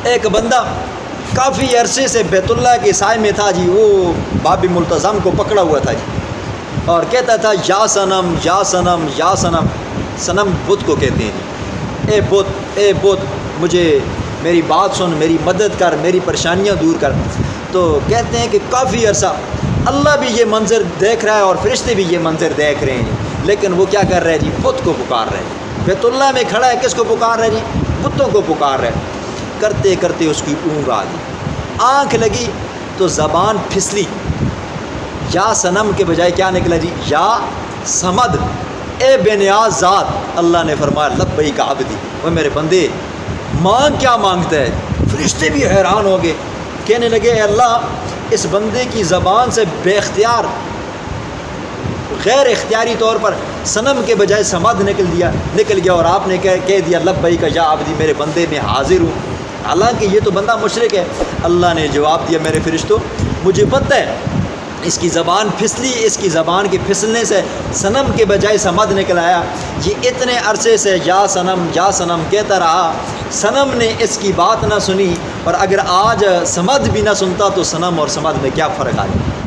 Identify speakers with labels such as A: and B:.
A: ایک بندہ کافی عرصے سے بیت اللہ کے سائے میں تھا جی، وہ باب ملتزم کو پکڑا ہوا تھا جی، اور کہتا تھا یا صنم یا صنم یا صنم. صنم بت کو کہتے ہیں جی. اے بت مجھے میری بات سن، میری مدد کر، میری پریشانیاں دور کر. تو کہتے ہیں کہ کافی عرصہ اللہ بھی یہ منظر دیکھ رہا ہے اور فرشتے بھی یہ منظر دیکھ رہے ہیں، لیکن وہ کیا کر رہے ہیں جی؟ بت کو پکار رہے ہیں. بیت اللہ میں کھڑا ہے، کس کو پکار رہے ہیں جی؟ بتوں کو پکار رہے ہیں. کرتے کرتے اس کی اونگ آ گئی، آنکھ لگی تو زبان پھسلی. یا صنم کے بجائے کیا نکلا جی؟ یا صمد، اے بے نیاز ذات. اللہ نے فرمایا لبیک عبدی، وہ میرے بندے مانگ کیا مانگتا ہے؟ فرشتے بھی حیران ہو گئے، کہنے لگے اے اللہ، اس بندے کی زبان سے بے اختیار، غیر اختیاری طور پر صنم کے بجائے صمد نکل گیا، اور آپ نے کہہ دیا لبیک یا عبدی، میرے بندے میں حاضر ہوں. حالانکہ یہ تو بندہ مشرک ہے. اللہ نے جواب دیا میرے فرشتوں، مجھے پتہ ہے اس کی زبان پھسلی، اس کی زبان کے پھسلنے سے صنم کے بجائے صمد نکل آیا. یہ اتنے عرصے سے یا صنم کہتا رہا، صنم نے اس کی بات نہ سنی، اور اگر آج صمد بھی نہ سنتا تو صنم اور صمد میں کیا فرق آ جائے؟